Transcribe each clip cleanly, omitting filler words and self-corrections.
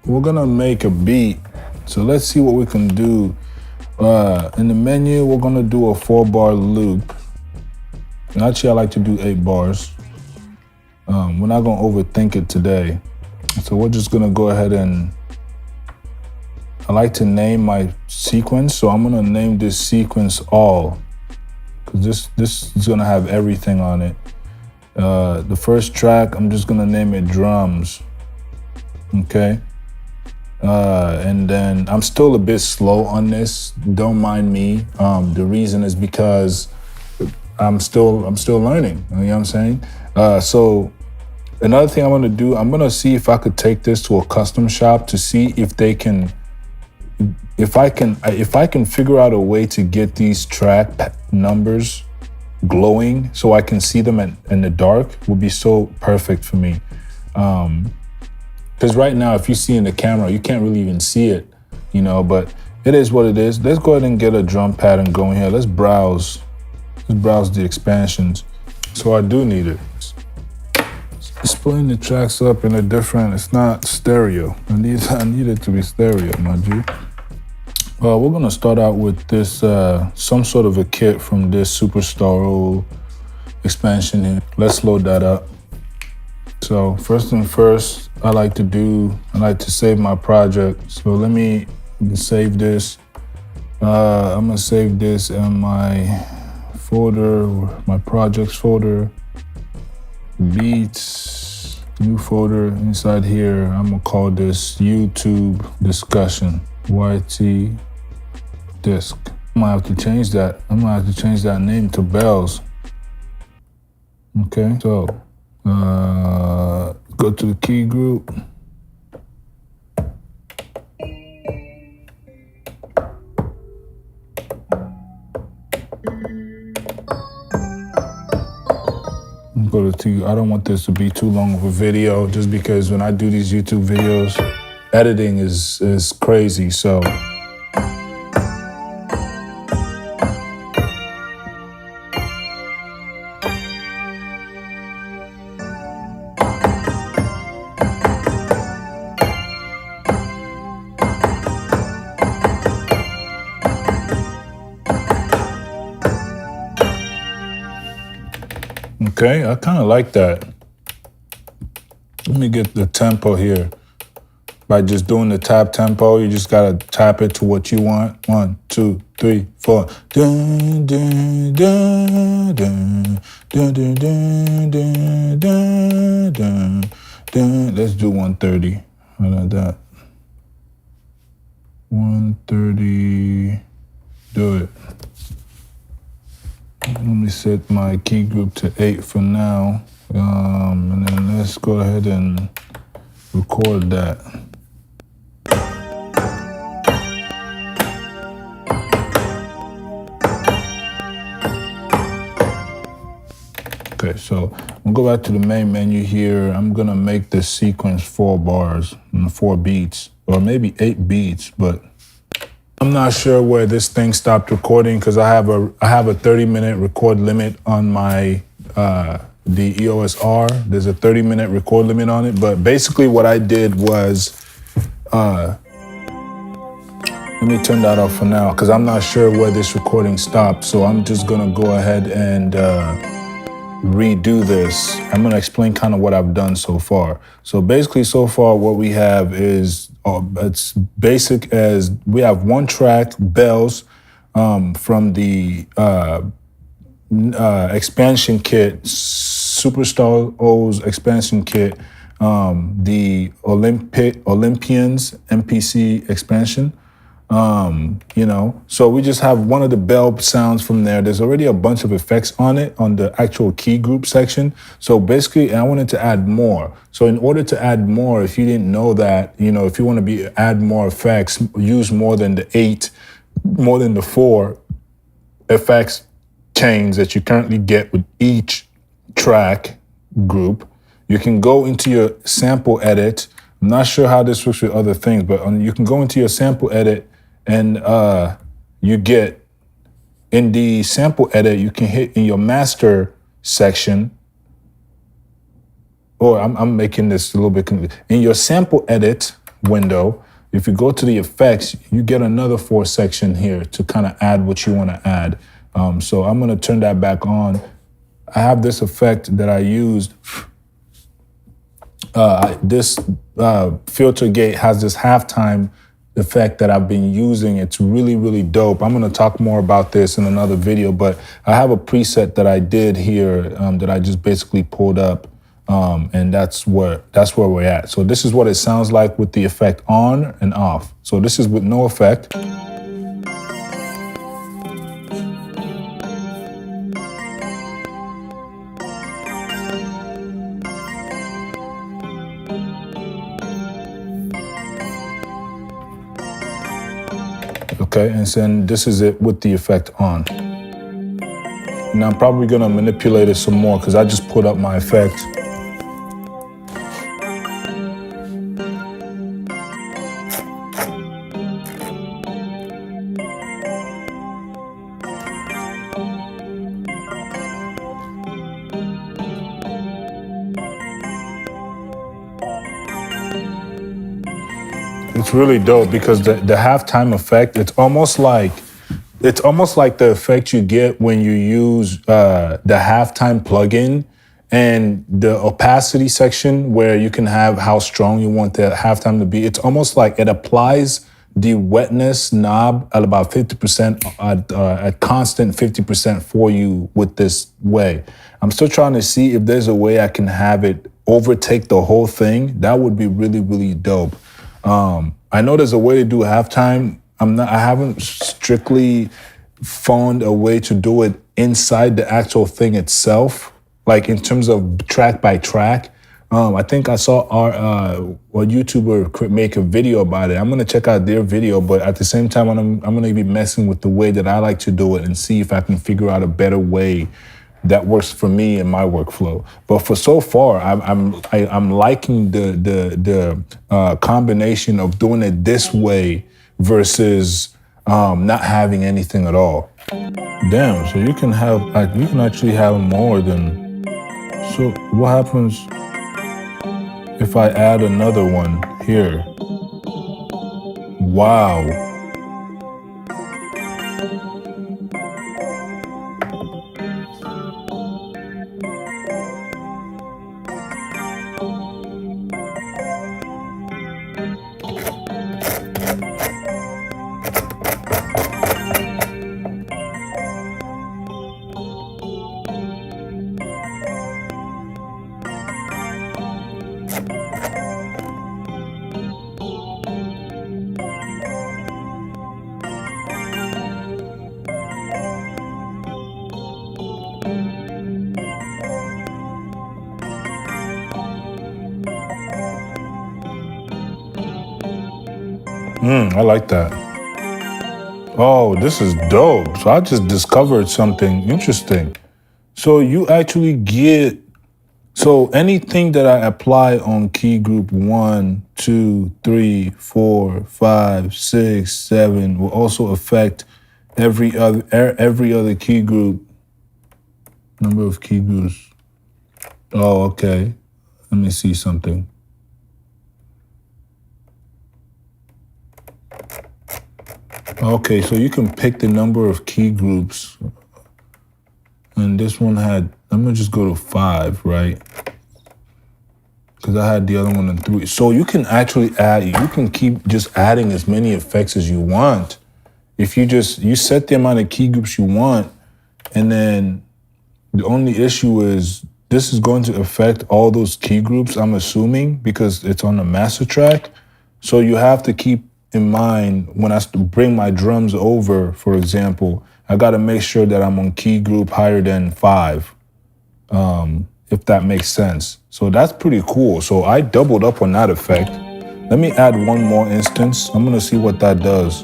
we're gonna make a beat. So let's see what we can do. In the menu, we're gonna do a 4-bar loop. And actually, I like to do 8 bars. We're not gonna overthink it today. So we're just gonna go ahead and, I like to name my sequence. So I'm gonna name this sequence all, because this is gonna have everything on it. The first track, I'm just gonna name it drums, okay? And then I'm still a bit slow on this, don't mind me. The reason is because I'm still learning, you know what I'm saying? So another thing I'm gonna do, I'm gonna see if I could take this to a custom shop to see if they can, if I can figure out a way to get these track numbers glowing so I can see them in the dark, would be so perfect for me. Because right now, if you see in the camera, you can't really even see it, you know, but it is what it is. Let's go ahead and get a drum pattern going here. Let's browse the expansions. So I do need it. Splitting the tracks up in a different, it's not stereo. I need it to be stereo, my G. We're gonna start out with this, some sort of a kit from this Superstar expansion here. Let's load that up. So first thing first, I like to save my project. So let me save this. I'm gonna save this in my folder, or my projects folder, beats, new folder. Inside here, I'm gonna call this YouTube discussion, YT disc. I'm gonna have to change that. I'm gonna have to change that name to Bells. Okay, so go to the key group. Go to, I don't want this to be too long of a video, just because when I do these YouTube videos, editing is crazy, so. Okay, I kind of like that. Let me get the tempo here. By just doing the tap tempo, you just gotta tap it to what you want. 1, 2, 3, 4. Dun, dun, dun, dun, dun, dun, dun, dun, dun, dun, dun. Let's do 130. How about that? 130. Do it. Let me set my key group to 8 for now. And then let's go ahead and record that. Okay, so we'll go back to the main menu here. I'm gonna make this sequence 4 bars and 4 beats, or maybe 8 beats, but I'm not sure where this thing stopped recording, because I have a 30-minute record limit on my the EOS R. There's a 30-minute record limit on it, but basically what I did was, let me turn that off for now, because I'm not sure where this recording stopped. So I'm just gonna go ahead and redo this. I'm gonna explain kind of what I've done so far. So basically, so far what we have is, it's basic as we have 1 track, Bells, from the expansion kit, Superstar O's expansion kit, the Olympians MPC expansion. You know, so we just have one of the bell sounds from there. There's already a bunch of effects on it on the actual key group section. So basically, I wanted to add more. So in order to add more, if you didn't know that, you know, if you want to add more effects, use more than the 4 effects chains that you currently get with each track group, you can go into your sample edit. I'm not sure how this works with other things, but you can go into your sample edit, and you get, in the sample edit, you can hit in your master section, or I'm making this a little bit confusing. In your sample edit, window. If you go to the effects, you get another 4 section here to kind of add what you want to add. So I'm going to turn that back on. I have this effect that I used. This filter gate has this halftime effect that I've been using. It's really, really dope. I'm going to talk more about this in another video, but I have a preset that I did here that I just basically pulled up. And that's where we're at. So this is what it sounds like with the effect on and off. So this is with no effect. Okay, and then this is it with the effect on. Now I'm probably gonna manipulate it some more because I just put up my effect. It's really dope because the halftime effect, it's almost like the effect you get when you use the halftime plugin and the opacity section where you can have how strong you want the halftime to be. It's almost like it applies the wetness knob at about 50%, at constant 50% for you with this way. I'm still trying to see if there's a way I can have it overtake the whole thing. That would be really, really dope. I know there's a way to do halftime. I haven't strictly found a way to do it inside the actual thing itself, like in terms of track by track. I think I saw a YouTuber make a video about it. I'm gonna check out their video, but at the same time, I'm gonna be messing with the way that I like to do it and see if I can figure out a better way that works for me and my workflow. But for so far, I'm liking the combination of doing it this way versus not having anything at all. Damn, so you can actually have more than. So what happens if I add another one here? Wow. I like that. Oh, this is dope. So I just discovered something interesting. So you actually get, so anything that I apply on key group 1, 2, 3, 4, 5, 6, 7 will also affect every other key group. Number of key groups. Oh, okay. Let me see something. Okay, so you can pick the number of key groups. And this one had, I'm gonna just go to 5, right? Because I had the other one in 3. So you can actually add, you can keep just adding as many effects as you want. If you set the amount of key groups you want, and then the only issue is this is going to affect all those key groups, I'm assuming, because it's on the master track. So you have to keep in mind when I bring my drums over, for example, I got to make sure that I'm on key group higher than 5, if that makes sense. So that's pretty cool. So I doubled up on that effect. Let me add one more instance. I'm going to see what that does.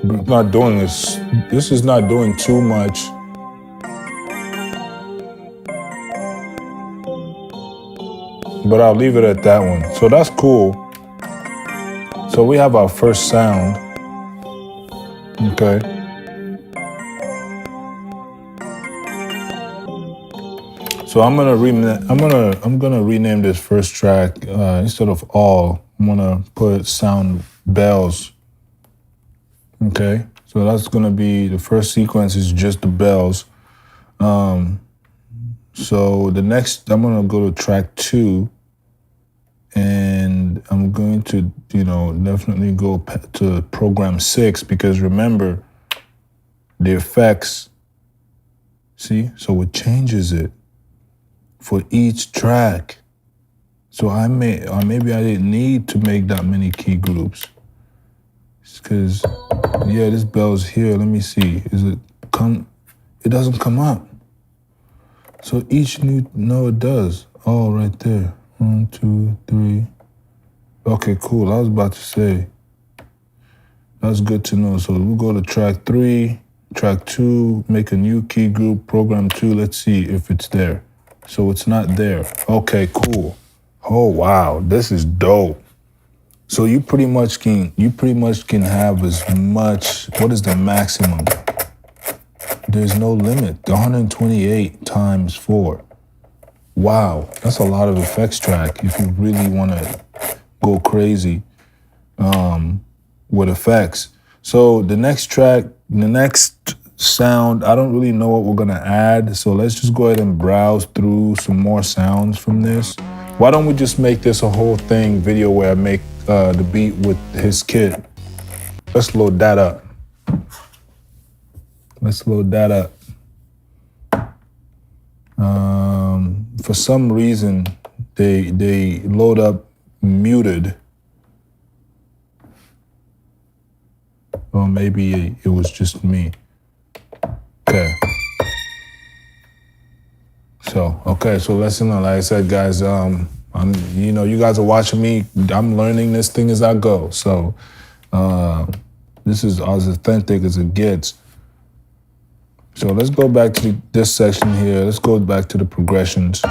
But it's not doing this. This is not doing too much. But I'll leave it at that one. So that's cool. So we have our first sound. Okay. So I'm gonna rename this first track instead of all. I'm gonna put sound bells. Okay, so that's gonna be the first sequence is just the bells. So the next, I'm gonna go to track 2, and I'm going to definitely go to program 6 because remember the effects. See, so it changes it for each track. So maybe I didn't need to make that many key groups. Because, yeah, this bell's here. Let me see. It doesn't come up. So no, it does. Oh, right there. 1, 2, 3. Okay, cool. I was about to say. That's good to know. So we'll go to track 3, track 2, make a new key group, program 2. Let's see if it's there. So it's not there. Okay, cool. Oh, wow. This is dope. So you pretty much can have as much. What is the maximum? There's no limit. 128 times 4. Wow, that's a lot of effects track if you really want to go crazy with effects. So the next track, the next sound, I don't really know what we're gonna add. So let's just go ahead and browse through some more sounds from this. Why don't we just make this a whole thing video where I make the beat with his kid? Let's load that up. For some reason, they load up muted. Or maybe it was just me. Okay. So listen, like I said, guys, you guys are watching me. I'm learning this thing as I go. So this is as authentic as it gets. So let's go back to this section here. Let's go back to the progressions.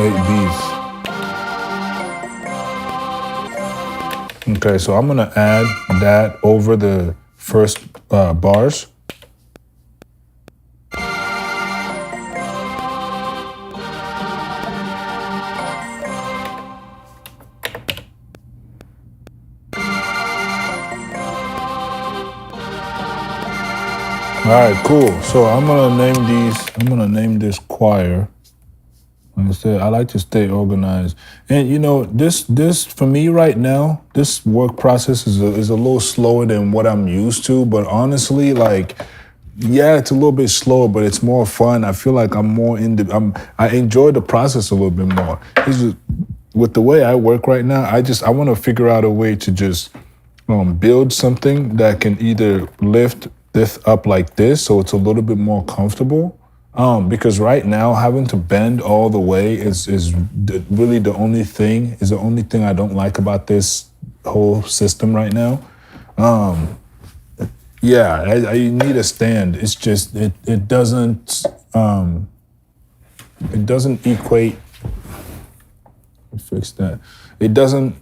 Beats. Okay, so I'm gonna add that over the first bars. All right, cool. So I'm gonna name this choir. Like I said, I like to stay organized. And this for me right now, this work process is a little slower than what I'm used to. But honestly, it's a little bit slower, but it's more fun. I feel like I'm more I enjoy the process a little bit more. With the way I work right now, I want to figure out a way to just build something that can either lift this up like this, so it's a little bit more comfortable. Because right now having to bend all the way is really the only thing I don't like about this whole system right now. I need a stand. It's just it doesn't equate. Fix that. It doesn't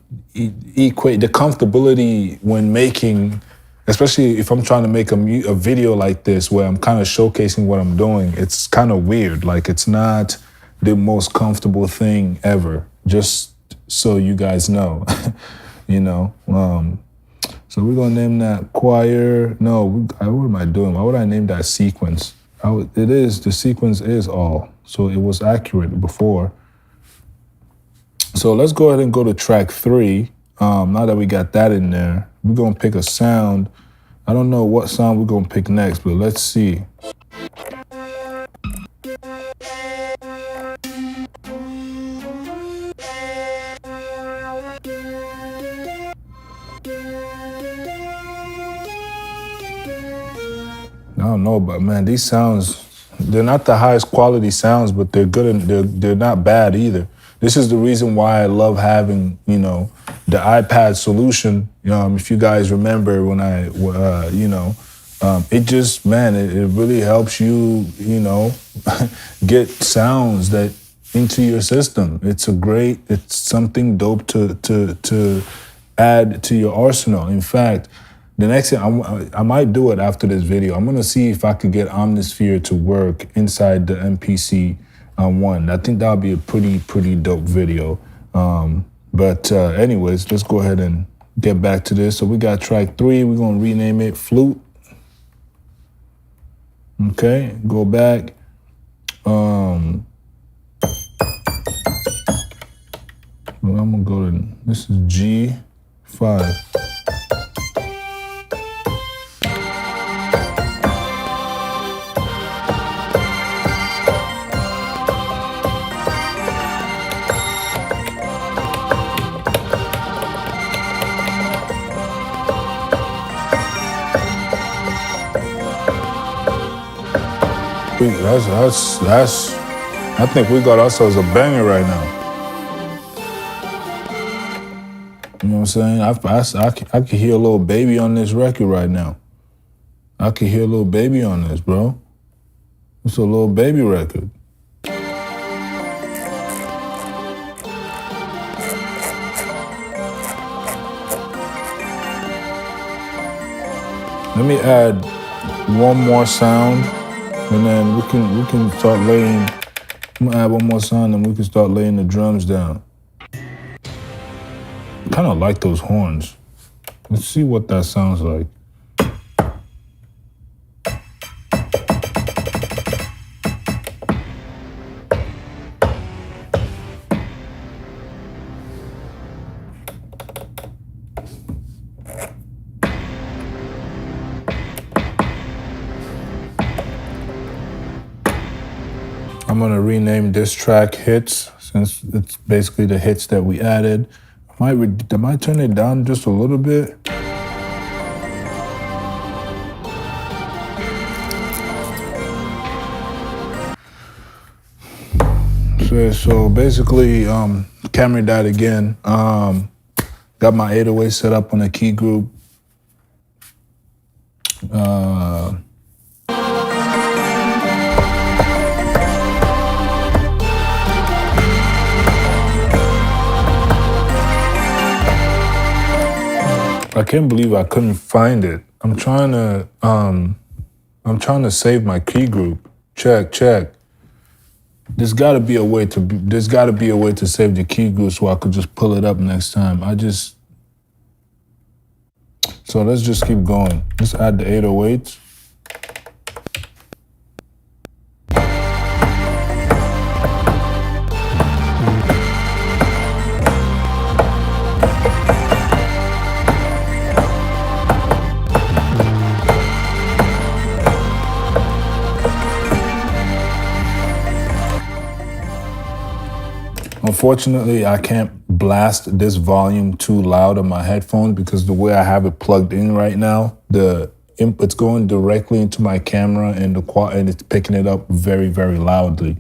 equate the comfortability when making. Especially if I'm trying to make a video like this where I'm kind of showcasing what I'm doing, it's kind of weird. Like it's not the most comfortable thing ever, just so you guys know, So we're gonna name that choir. No, what am I doing? Why would I name that sequence? The sequence is all, so it was accurate before. So let's go ahead and go to track 3. Now that we got that in there, we're gonna pick a sound. I don't know what sound we're gonna pick next, but let's see. I don't don't know, but man, these sounds, they're not the highest quality sounds, but they're good and they're not bad either. This is the reason why I love having, you know, the iPad solution. If you guys remember when it just, man, it really helps you, you know, get sounds that into your system. It's something dope to add to your arsenal. In fact, the next thing, I might do it after this video. I'm gonna see if I could get Omnisphere to work inside the MPC one. I think that would be a pretty dope video. But anyways, let's go ahead and get back to this. So we got track 3, we're gonna rename it Flute. Okay, go back. Well, I'm gonna go to, this is G5. That's, I think we got ourselves a banger right now. You know what I'm saying? I can hear a little baby on this record right now. I can hear a little baby on this, bro. It's a little baby record. Let me add one more sound, and then we can start laying. I'm gonna add one more sound, and we can start laying the drums down. Kind of like those horns. Let's see what that sounds like. I'm gonna rename this track Hits, since it's basically the hits that we added. I might turn it down just a little bit. So basically, camera died again. Got my 808 set up on a key group. I can't believe I couldn't find it. I'm trying to save my key group. Check. There's gotta be a way to save the key group so I could just pull it up next time. So let's just keep going. Let's add the 808s. Unfortunately, I can't blast this volume too loud on my headphones because the way I have it plugged in right now, it's going directly into my camera and it's picking it up very, very loudly.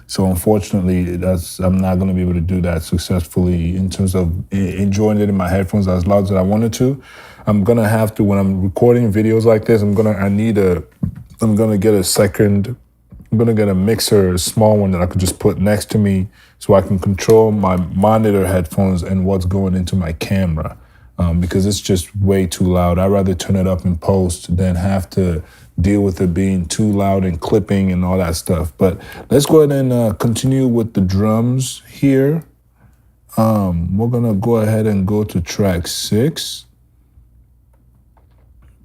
So unfortunately, I'm not going to be able to do that successfully in terms of enjoying it in my headphones as loud as I wanted to. I'm going to have to, when I'm recording videos like this, I'm going to get a mixer, a small one that I could just put next to me so I can control my monitor headphones and what's going into my camera, because it's just way too loud. I'd rather turn it up in post than have to deal with it being too loud and clipping and all that stuff. But let's go ahead and continue with the drums here. We're gonna go ahead and go to track 6.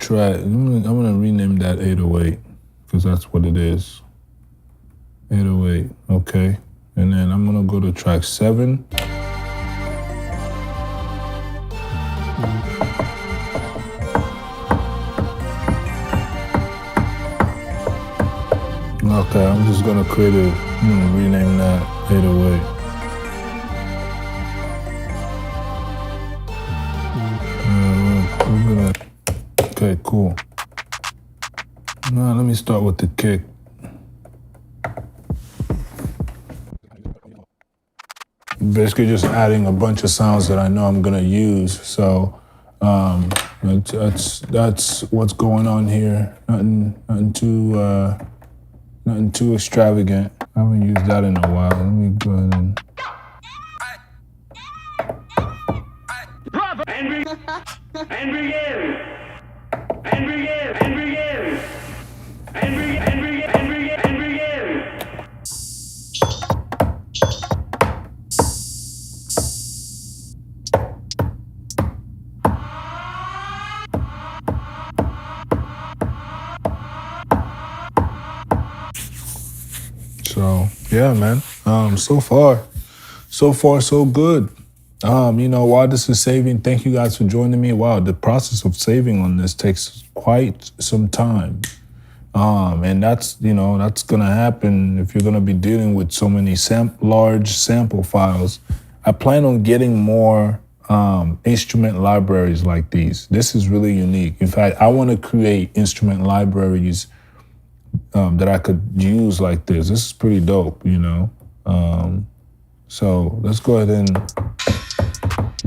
I'm gonna rename that 808 because that's what it is. 808, okay. And then I'm gonna go to track 7. Okay, I'm just gonna rename that 808. Okay, cool. Now let me start with the kick. Basically just adding a bunch of sounds that I know I'm gonna use. So that's what's going on here. Nothing too extravagant. I haven't used that in a while. Let me go ahead and. And begin. And begin. And begin. And begin. And begin. And begin. And begin. So yeah, man. So far so good. While this is saving, thank you guys for joining me. Wow, the process of saving on this takes quite some time. And that's gonna happen if you're gonna be dealing with so many large sample files. I plan on getting more instrument libraries like these. This is really unique. In fact, I want to create instrument libraries that I could use like this. This is pretty dope, So let's go ahead and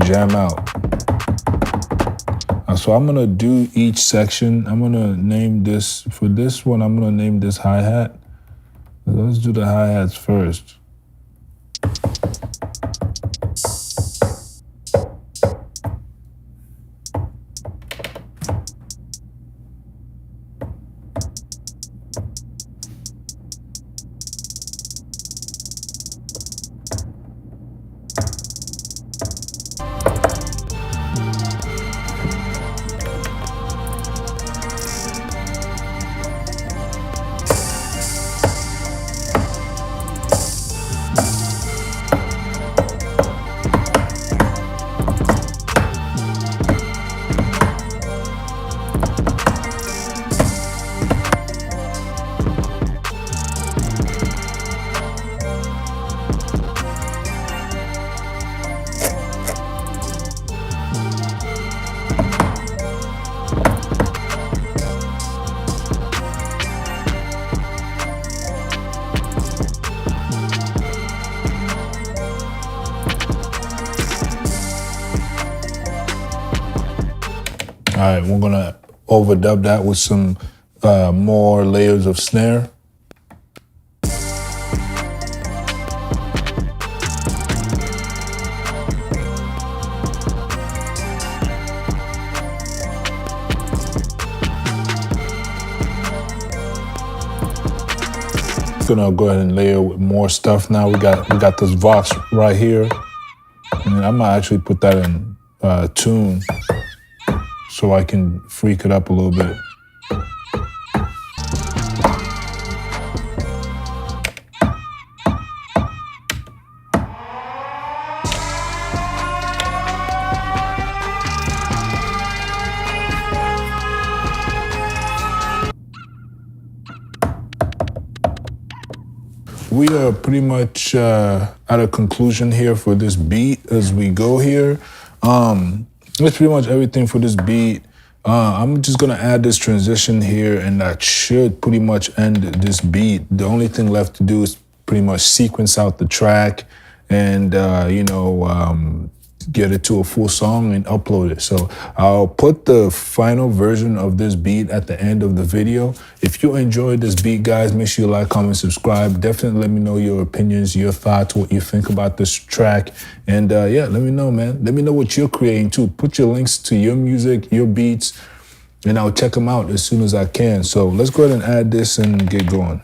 jam out. So I'm gonna do each section. I'm gonna name this, for this one, I'm gonna name this hi-hat. Let's do the hi-hats first. All right, we're gonna overdub that with some more layers of snare. Gonna go ahead and layer with more stuff now. We got this Vox right here, and I might actually put that in tune so I can freak it up a little bit. We are pretty much at a conclusion here for this beat as we go here. That's pretty much everything for this beat. I'm just gonna add this transition here, and that should pretty much end this beat. The only thing left to do is pretty much sequence out the track and, get it to a full song and upload it. So I'll put the final version of this beat at the end of the video. If you enjoyed this beat, guys, make sure you like, comment, subscribe. Definitely let me know your opinions, your thoughts, what you think about this track. And yeah, let me know, man. Let me know what you're creating too. Put your links to your music, your beats, and I'll check them out as soon as I can. So let's go ahead and add this and get going.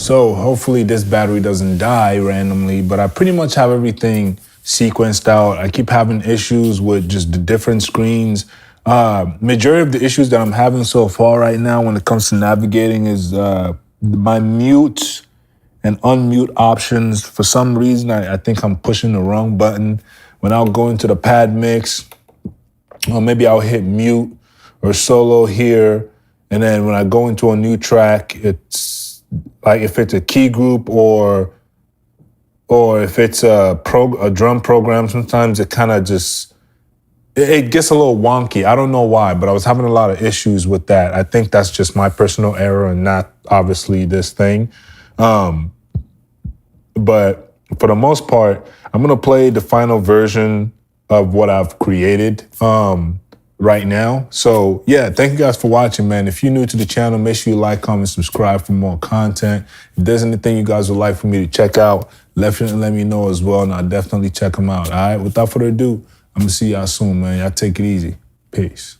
So hopefully this battery doesn't die randomly, but I pretty much have everything sequenced out. I keep having issues with just the different screens. Majority of the issues that I'm having so far right now when it comes to navigating is my mute and unmute options. For some reason, I think I'm pushing the wrong button. When I'll go into the pad mix, or maybe I'll hit mute or solo here, and then when I go into a new track, it's like if it's a key group or if it's a drum program, sometimes it kind of just it gets a little wonky. I don't know why, but I was having a lot of issues with that. I think that's just my personal error and not obviously this thing. But for the most part, I'm gonna play the final version of what I've created right now. So yeah, thank you guys for watching, man. If you're new to the channel, make sure you like, comment, subscribe for more content. If there's anything you guys would like for me to check out, definitely let me know as well, and I'll definitely check them out. All right, without further ado, I'm gonna see y'all soon, man. Y'all take it easy. Peace.